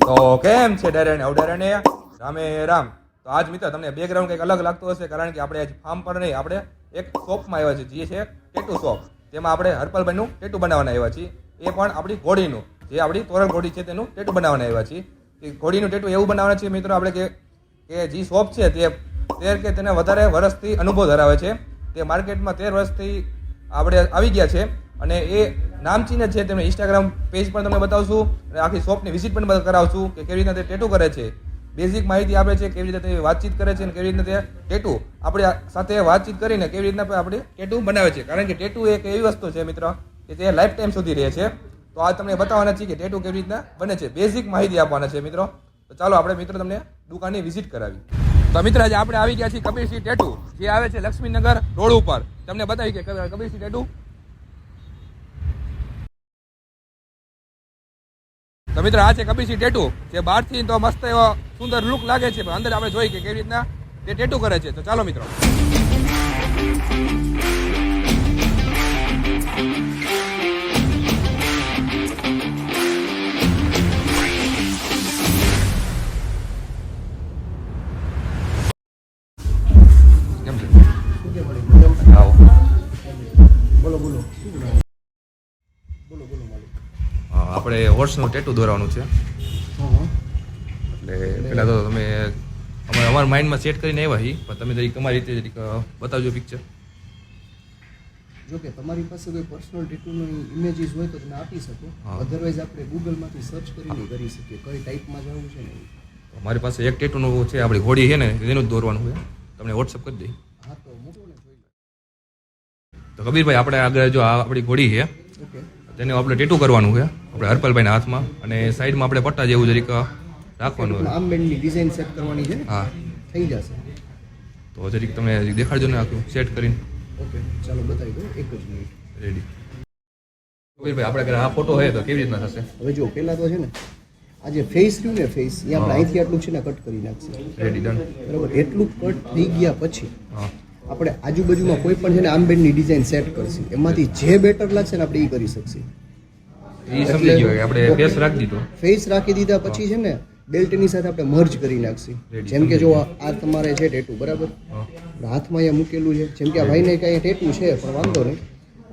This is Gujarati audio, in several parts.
તો કેમ છે ડેરેને અવડેરેને રામે રામ. તો આજ મિત્ર તમને બેકગ્રાઉન્ડ કંઈક અલગ લાગતું હશે, કારણ કે આપણે આજ ફાર્મ પર નહીં, આપણે એક શોપમાં આવ્યા છીએ, જે છે ટેટુ શોપ. તેમાં આપણે હરપલભાઈનું ટેટુ બનાવવાના આવ્યા છીએ, એ પણ આપણી ઘોડીનું, જે આપણી તોરણ ઘોડી છે તેનું ટેટુ બનાવવાના આવ્યા છીએ. એ ઘોડીનું ટેટુ એવું બનાવવાના છીએ મિત્રો આપણે કે જે શોપ છે તે 13 કે તેને વધારે વર્ષથી અનુભવ ધરાવે છે. તે માર્કેટમાં 13 વર્ષથી આપણે આવી ગયા છે, અને એ નામચીન છે. તેમને ઇન્સ્ટાગ્રામ પેજ પણ તમને બતાવશું, અને આખી શોપની વિઝિટ પણ કરાવશું કે કેવી રીતના તે ટેટુ કરે છે, બેઝિક માહિતી આપે છે, કેવી રીતે તે વાતચીત કરે છે, અને કેવી રીતના તે ટેટુ આપણી સાથે વાતચીત કરીને કેવી રીતના આપણે ટેટુ બનાવે છે. કારણ કે ટેટુ એક એવી વસ્તુ છે મિત્ર કે તે લાઈફ ટાઈમ સુધી રહે છે. તો આ તમને બતાવવાના છીએ કે ટેટુ કેવી રીતના બને છે, બેઝિક માહિતી આપવાના છે મિત્રો. તો ચાલો આપણે મિત્રો તમને દુકાનની વિઝિટ કરાવી. તો મિત્ર આજે આપણે આવી ગયા છીએ કબીરસિંહ ટેટુ, જે આવે છે લક્ષ્મીનગર રોડ ઉપર. તમને બતાવી કે કબીરસિંહ ટેટુ. તો મિત્ર આ છે કબીરસિંહ ટેટુ, જે બહારથી તો મસ્ત એવો સુંદર લુક લાગે છે, પણ અંદર આપણે જોઈએ કે કેવી રીતના તે ટેટુ કરે છે. તો ચાલો મિત્રો. કેમ છે? આવો. બોલો બોલો બોલો બોલો માલિક. આપણે હોર્સનું ટેટુ દોરવાનું છે, એટલે પહેલાં તો તમે અમારા માઇન્ડમાં સેટ કરીને આવ્યા છીએ, પણ તમે જરીક તમારી રીતે જરીક બતાવજો પિક્ચર. જો કે તમારી પાસે કોઈ પર્સનલ ટેટુની ઇમેજીસ હોય તો તમે આપી શકો, અધરવાઇઝ આપણે ગૂગલમાંથી સર્ચ કરીને કરી શકીએ કઈ ટાઈપમાં જવું છે ને. મારી પાસે એક ટેટુનું છે, આપણી ઘોડી છે ને એનું જ દોરવાનું છે. તમને વોટ્સઅપ કરી દઈ. હા તો મોકલો ને જોઈ લો. તો કબીરભાઈ આપણે આગળ જો આ આપણી ઘોડી છે, ઓકે તેને આપણે ટેટુ કરવાનું છે આપણે હરપલભાઈના હાથમાં, અને સાઈડમાં આપણે પટ્ટા જેવું જરીક રાખવાનું છે. આર્મબેન્ડની ડિઝાઇન સેટ કરવાની છે ને. હા થઈ જશે. તો જરીક તમે દેખાડજો ને આખું સેટ કરીને. ઓકે ચાલો બતાવી દો, એક જ મિનિટ. રેડી. કબીરભાઈ આપણે આગળ આ ફોટો હોય તો કેવી રીતના થશે? હવે જો પહેલાં તો છે ને આ જે ફેસ રહ્યું ને ફેસ, એ આપણે અહીંથી આટલું છે ને કટ કરી નાખશે. Ready done. બરાબર, એટલું કટ થઈ ગયા પછી હા આપણે આજુબાજુમાં કોઈ પણ છે ને આર્મબેન્ડની ડિઝાઇન સેટ કરશે, એમાંથી જે બેટર લાગશે ને આપણે એ કરી શકશે. એ સમજી ગયો કે આપણે ફેસ રાખી દીધો. ફેસ રાખી દીધા પછી છે ને બેલ્ટની સાથે આપણે મર્જ કરી નાખશે. જેમ કે જો આ તમારે છે ટેટુ, બરાબર, હાથમાં અહીંયા મૂકેલું છે, જેમ કે આ ભાઈને કાંઈ ટેટુ છે પણ વાંધો નહીં,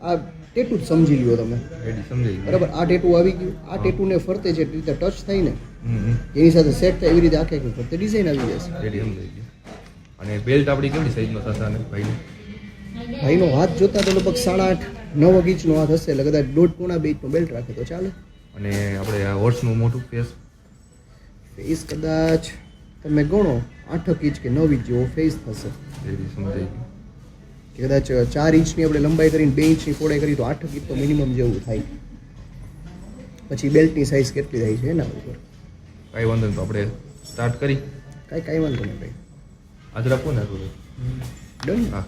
આ ટેટુ જ સમજી લ્યો તમે. રેડી સમજાઈ ગયું. બરાબર, આ ટેટુ આવી ગયું. આ ટેટુને ફરતે જે રીતે ટચ થાય ને એની સાથે સેટ થાય એવી રીતે આખે આખી ફરતે ડિઝાઇન આવી જશે. રેડી સમજાઈ ગયું. અને બેલ્ટ આપણી કેવી સાઈઝનો થશે આને ભાઈને? ભાઈનો હાથ જોતા તો લગભગ 8.5-9 ઇંચનો હાથ હશે, એટલે કદાચ 1.5-2 ઇંચનો બેલ્ટ રાખે તો ચાલે. અને આપણે આ હોર્સનું મોટું ફેસ ફેસ કદાચ તમે ગણો 8 ઇંચ કે 9 ઇંચ જેવો ફેસ થશે. રેડી સમજાઈ ગયું. કે કદાચ 4 ઇંચની આપણે લંબાઈ કરીને 2 ઇંચની પહોળાઈ કરી તો 8 ઇંચ તો મિનિમમ જેવું થાય. પછી બેલ્ટની સાઇઝ કેટલી થાય છે એના ઉપર. કાંઈ વાંધો નહીં, તો આપણે સ્ટાર્ટ કરી. કાંઈ વાંધો નહીં ભાઈ. આજે રાખો ને થોડું. ડન. હા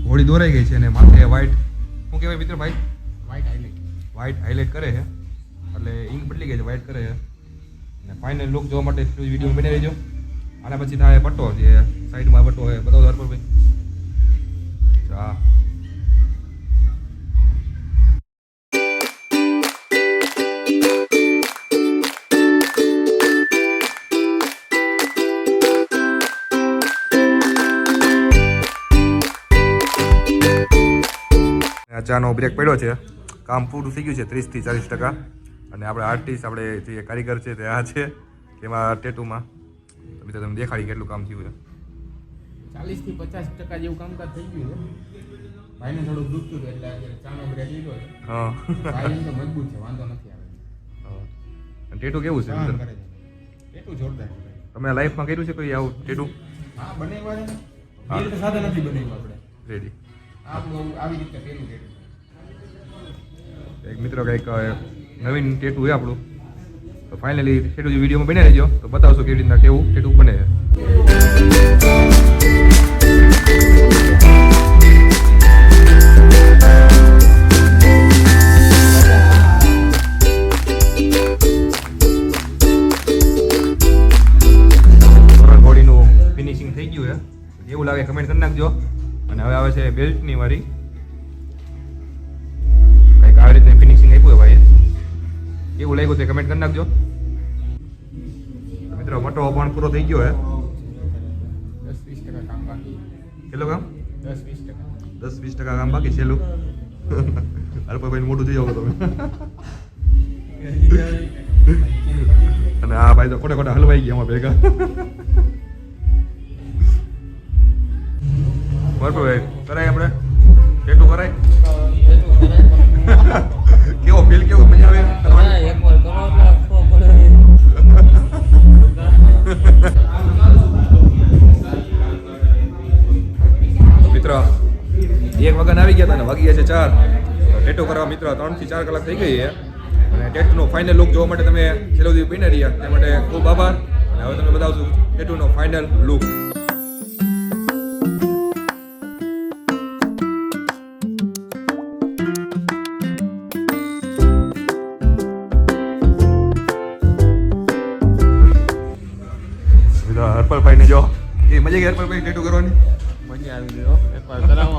હોળી દોરાઈ ગઈ છે અને માથે વ્હાઈટ શું કહેવાય મિત્ર ભાઈ વ્હાઈટ હાઇલાઇટ. વ્હાઈટ હાઇલાઇટ કરે છે એટલે ઇંક બદલી ગઈ છે વ્હાઈટ કરે છે અને ફાઇનલ લુક જોવા માટે વિડીયો બનાવી રહેજો. આના પછી થાય પટ્ટો જે સાઈડમાં પટ્ટો હોય બતાવો હરપલભાઈ. ચા આ ચાનો બ્રેક પડ્યો છે. કામ પૂરું થઈ ગયું છે 30 થી 40%. અને આપણે આર્ટિસ્ટ આપણે જે કારીગર છે તે આ છે તેમાં ટેટુમાં તમે તો તમને દેખાડી કેટલું કામ થયું છે. 40 થી 50% જેવું કામકાજ થઈ ગયું છે. ભાઈને થોડું દુખતું હતું એટલે આજે ચાનો બ્રેક લીધો છે. હા ભાઈ એમ તો મજબૂત છે, વાંધો નથી આવે. અને ટેટુ કેવું છે કામ મિત્ર? કરે છે. એટલું જોરદાર છે. તમે લાઈફમાં કર્યું છે કોઈ આવું ટેટુ? હા, બનાવ્યા છે ને. બેલ્ટ સાથે નથી બનાવ્યું આપણે. રેડી. આપણું આવી રીતે પેલું છે. એક મિત્ર કંઈક નવીન ટેટુ છે આપણું, તો ફાઇનલી ટેટુ જે વિડીયોમાં બનાવી લેજો તો બતાવશો કેવી રીતના કેવું ટેટુ બને છે. બોડીનું ફિનિશિંગ થઈ ગયું છે, કેવું લાગે કમેન્ટ કરી નાખજો. અને હવે આવે છે બેલ્ટની વારી. કંઈક આવી રીતે ફિનિશિંગ આપ્યું ભાઈ, કેવું લાગ્યું તે કમેન્ટ કરી નાખજો. મિત્રો મોટો પણ પૂરો થઈ ગયો હે. 10-20% કામ બાકી. કેટલું કામ? 10-20%. 10-20% કામ બાકી છેલ્લું. હરપભાઈ મોટું થઈ જાવ તમે. અને આ ભાઈ તો ખોટા ખોટા હલવાઈ ગયા અમારા ભેગા. હરપભાઈ કરાય આપણે ટેટુ કરાય? કેવો ફીલ કેવું મજા આવે? મિત્ર 1 વાગ્યાના આવી ગયા હતા ને વાગી ગયા છે 4. ટેટુ કરવા મિત્ર 3 થી 4 કલાક થઈ ગઈ છે. અને ટેટુનો ફાઇનલ લુક જોવા માટે તમે છેલ્લો સુધી બની રહ્યા તે માટે ખૂબ આભાર. અને હવે તમે બતાવશું ટેટુનો ફાઇનલ લુક. હરપલભાઈને જો એ મજા ગઈ હરપલભાઈ ટેટુ કરવાની? મજા આવી ગયો. એકવાર કરાવો.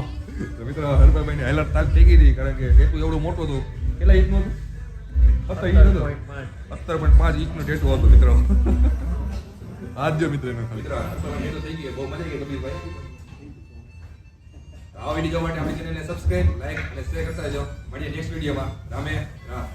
તો મિત્રો હરપલભાઈને હાલત તાક થઈ ગઈ હતી કારણ કે ટેટુ એવડું મોટું હતું. કેટલા ઇંચનું હતું? 17 ઇંચ હતું. 17.5 ઇંચનું ટેટુ હતું મિત્રો. આજ જો મિત્રો એનો મિત્રો ટેટુ થઈ ગઈ, બહુ મજા ગઈ કબીરભાઈ. આવા વિડીયો માટે આપણી ચેનલને સબસ્ક્રાઇબ, લાઈક અને શેર કરતા રહેજો. મળીએ નેક્સ્ટ વિડીયોમાં. રામે રામ.